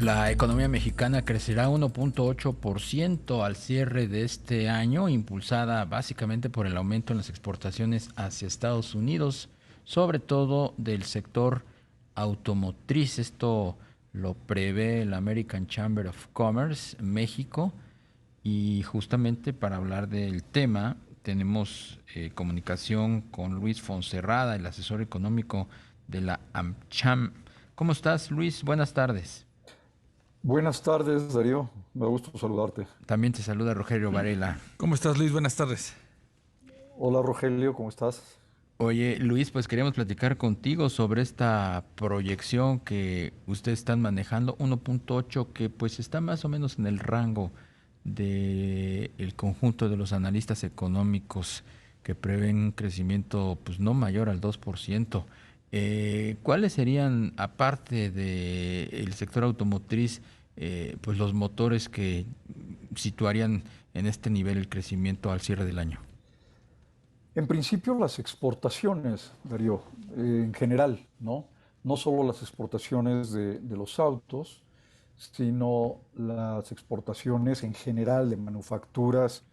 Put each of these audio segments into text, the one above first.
La economía mexicana crecerá 1.8% al cierre de este año, impulsada básicamente por el aumento en las exportaciones hacia Estados Unidos, sobre todo del sector automotriz. Esto lo prevé el American Chamber of Commerce México. Y justamente para hablar del tema tenemos comunicación con Luis Fonserrada, el asesor económico de la AmCham. ¿Cómo estás, Luis? Buenas tardes. Buenas tardes, Darío. Me gusta saludarte. También te saluda Rogelio Varela. ¿Cómo estás, Luis? Buenas tardes. Hola, Rogelio, ¿cómo estás? Oye, Luis, pues queríamos platicar contigo sobre esta proyección que ustedes están manejando, 1.8, que pues está más o menos en el rango del conjunto de los analistas económicos que prevén un crecimiento pues no mayor al 2%. ¿Cuáles serían, aparte del sector automotriz, pues los motores que situarían en este nivel el crecimiento al cierre del año? En principio, las exportaciones, Darío, en general, ¿no? No solo las exportaciones de los autos, sino las exportaciones en general de manufacturas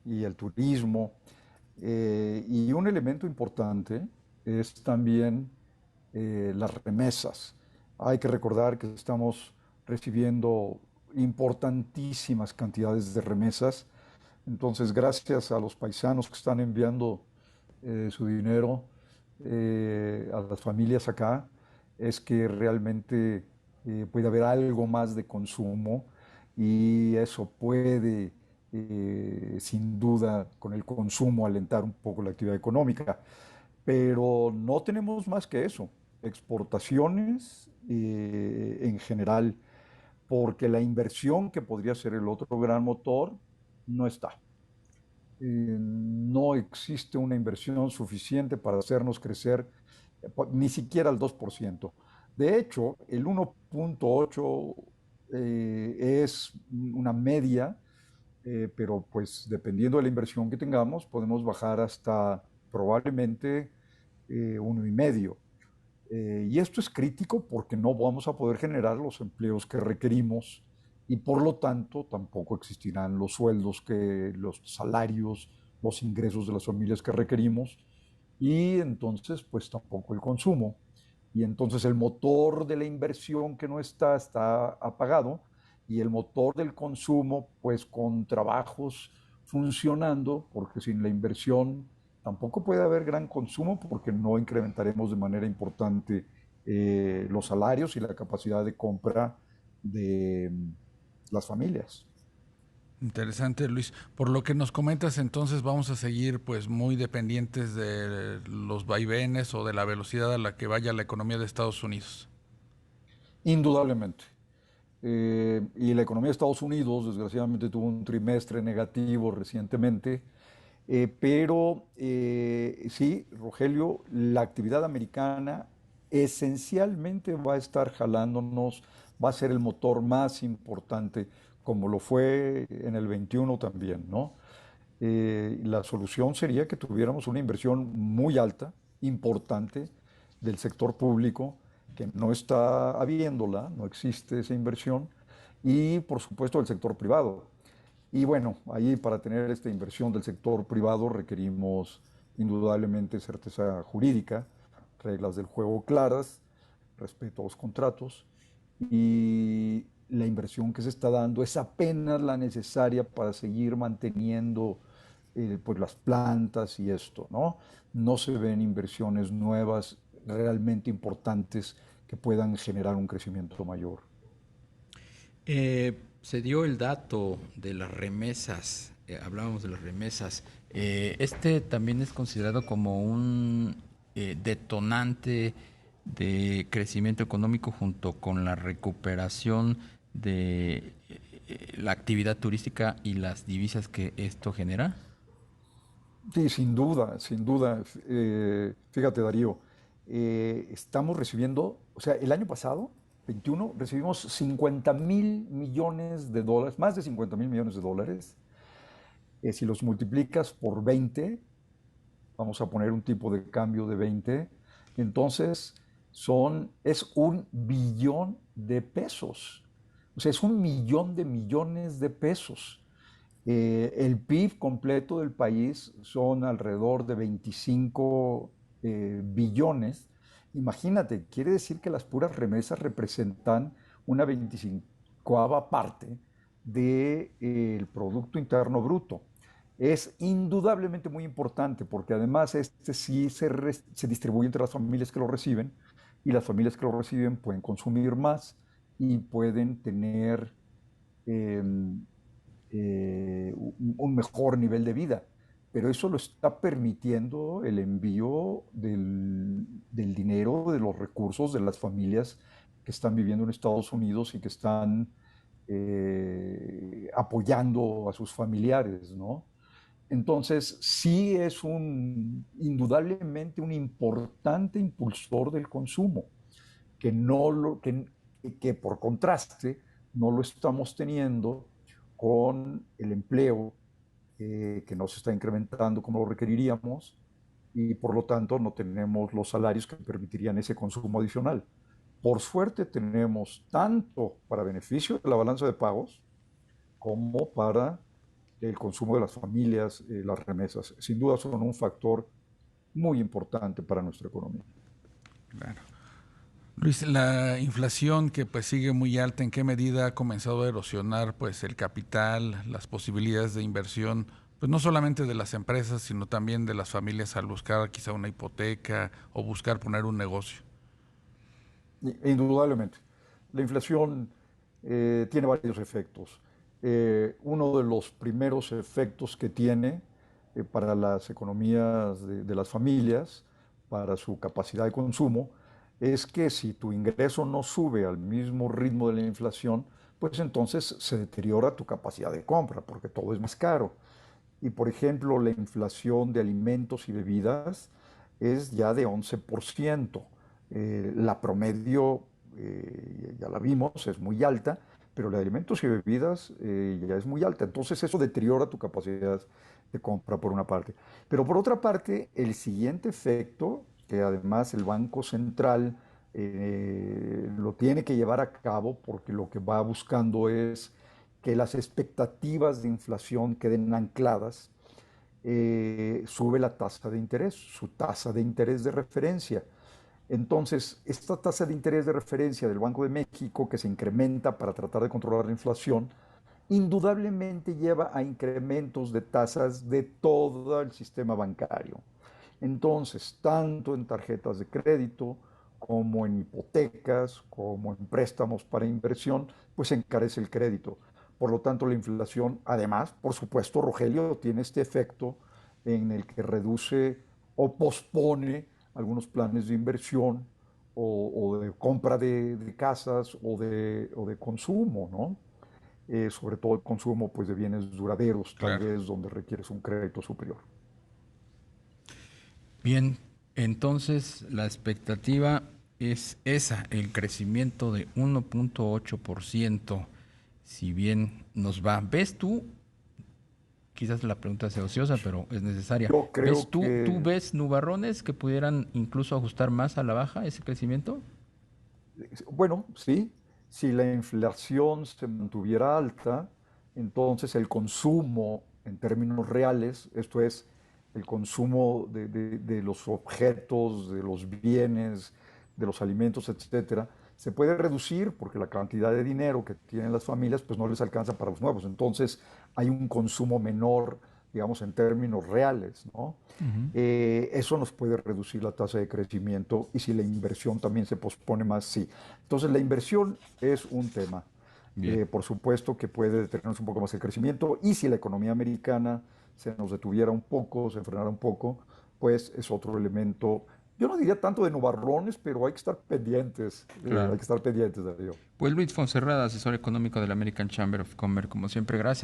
y el turismo. Y un elemento importante es también las remesas. Hay que recordar que estamos recibiendo importantísimas cantidades de remesas. Entonces, gracias a los paisanos que están enviando su dinero a las familias acá, es que realmente puede haber algo más de consumo y eso puede, sin duda, con el consumo alentar un poco la actividad económica. Pero no tenemos más que eso, exportaciones en general, porque la inversión que podría ser el otro gran motor no está. No existe una inversión suficiente para hacernos crecer ni siquiera al 2%. De hecho, el 1.8 es una media, pero pues dependiendo de la inversión que tengamos, podemos bajar hasta probablemente 1,5. Y esto es crítico porque no vamos a poder generar los empleos que requerimos y por lo tanto tampoco existirán los sueldos, los salarios, los ingresos de las familias que requerimos y entonces pues tampoco el consumo. Y entonces el motor de la inversión que no está apagado y el motor del consumo pues con trabajos funcionando, porque sin la inversión tampoco puede haber gran consumo porque no incrementaremos de manera importante los salarios y la capacidad de compra de las familias. Interesante, Luis. Por lo que nos comentas, entonces vamos a seguir pues muy dependientes de los vaivenes o de la velocidad a la que vaya la economía de Estados Unidos. Indudablemente. Y la economía de Estados Unidos, desgraciadamente, tuvo un trimestre negativo recientemente. Pero sí, Rogelio, la actividad americana esencialmente va a estar jalándonos, va a ser el motor más importante, como lo fue en el 21 también, ¿no? La solución sería que tuviéramos una inversión muy alta, importante, del sector público, que no está habiéndola, no existe esa inversión, y por supuesto del sector privado. Y bueno, ahí para tener esta inversión del sector privado requerimos indudablemente certeza jurídica, reglas del juego claras, respeto a los contratos y la inversión que se está dando es apenas la necesaria para seguir manteniendo pues las plantas y esto, ¿no? No se ven inversiones nuevas realmente importantes que puedan generar un crecimiento mayor. Se dio el dato de las remesas, hablábamos de las remesas. Este también es considerado como un detonante de crecimiento económico junto con la recuperación de la actividad turística y las divisas que esto genera. Sí, sin duda, sin duda. Fíjate, Darío, estamos recibiendo, o sea, el año pasado, 21, recibimos 50,000 millones de dólares, más de 50,000 millones de dólares. Si los multiplicas por 20, vamos a poner un tipo de cambio de 20, entonces es 1 billón de pesos. O sea, es 1 millón de millones de pesos. El PIB completo del país son alrededor de 25 billones. Imagínate, quiere decir que las puras remesas representan una 25ª parte del Producto Interno Bruto. Es indudablemente muy importante porque además este sí se distribuye entre las familias que lo reciben y las familias que lo reciben pueden consumir más y pueden tener eh, un mejor nivel de vida. Pero eso lo está permitiendo el envío del dinero, de los recursos de las familias que están viviendo en Estados Unidos y que están apoyando a sus familiares, ¿no? Entonces, sí es indudablemente un importante impulsor del consumo, que, no lo, que por contraste no lo estamos teniendo con el empleo, que no se está incrementando como lo requeriríamos y por lo tanto no tenemos los salarios que permitirían ese consumo adicional. Por suerte tenemos tanto para beneficio de la balanza de pagos como para el consumo de las familias, las remesas. Sin duda son un factor muy importante para nuestra economía. Claro. Luis, la inflación que pues sigue muy alta, ¿en qué medida ha comenzado a erosionar pues el capital, las posibilidades de inversión, pues no solamente de las empresas, sino también de las familias al buscar quizá una hipoteca o buscar poner un negocio? Indudablemente. La inflación tiene varios efectos. Uno de los primeros efectos que tiene para las economías de las familias, para su capacidad de consumo, es que si tu ingreso no sube al mismo ritmo de la inflación, pues entonces se deteriora tu capacidad de compra, porque todo es más caro. Y por ejemplo, la inflación de alimentos y bebidas es ya de 11%. La promedio, ya la vimos, es muy alta, pero la de alimentos y bebidas ya es muy alta. Entonces eso deteriora tu capacidad de compra por una parte. Pero por otra parte, el siguiente efecto, que además el Banco Central lo tiene que llevar a cabo porque lo que va buscando es que las expectativas de inflación queden ancladas, sube la tasa de interés, su tasa de interés de referencia. Entonces, esta tasa de interés de referencia del Banco de México, que se incrementa para tratar de controlar la inflación, indudablemente lleva a incrementos de tasas de todo el sistema bancario. Entonces, tanto en tarjetas de crédito, como en hipotecas, como en préstamos para inversión, pues encarece el crédito. Por lo tanto, la inflación, además, por supuesto, Rogelio, tiene este efecto en el que reduce o pospone algunos planes de inversión o de compra de casas o de consumo, ¿no? Sobre todo el consumo pues, de bienes duraderos, tal Claro. vez donde requieres un crédito superior. Bien, entonces la expectativa es esa, el crecimiento de 1.8%, si bien nos va. ¿Ves tú? Quizás la pregunta sea ociosa, pero es necesaria. Yo ¿Ves creo tú que, ves nubarrones que pudieran incluso ajustar más a la baja ese crecimiento? bueno, sí, si la inflación se mantuviera alta, entonces el consumo en términos reales, esto es, el consumo de los objetos, de los bienes, de los alimentos, etcétera, se puede reducir porque la cantidad de dinero que tienen las familias pues no les alcanza para los nuevos. Entonces hay un consumo menor, digamos, en términos reales, ¿no? Ujú. Eso nos puede reducir la tasa de crecimiento y si la inversión también se pospone más, sí. Entonces la inversión es un tema. Bien. Por supuesto que puede detenernos un poco más el crecimiento y si la economía americana se nos detuviera un poco, se frenara un poco, pues es otro elemento. Yo no diría tanto de nubarrones, pero hay Claro. que estar pendientes, Darío. Pues Luis Fonserrada, asesor económico de la American Chamber of Commerce, como siempre, gracias.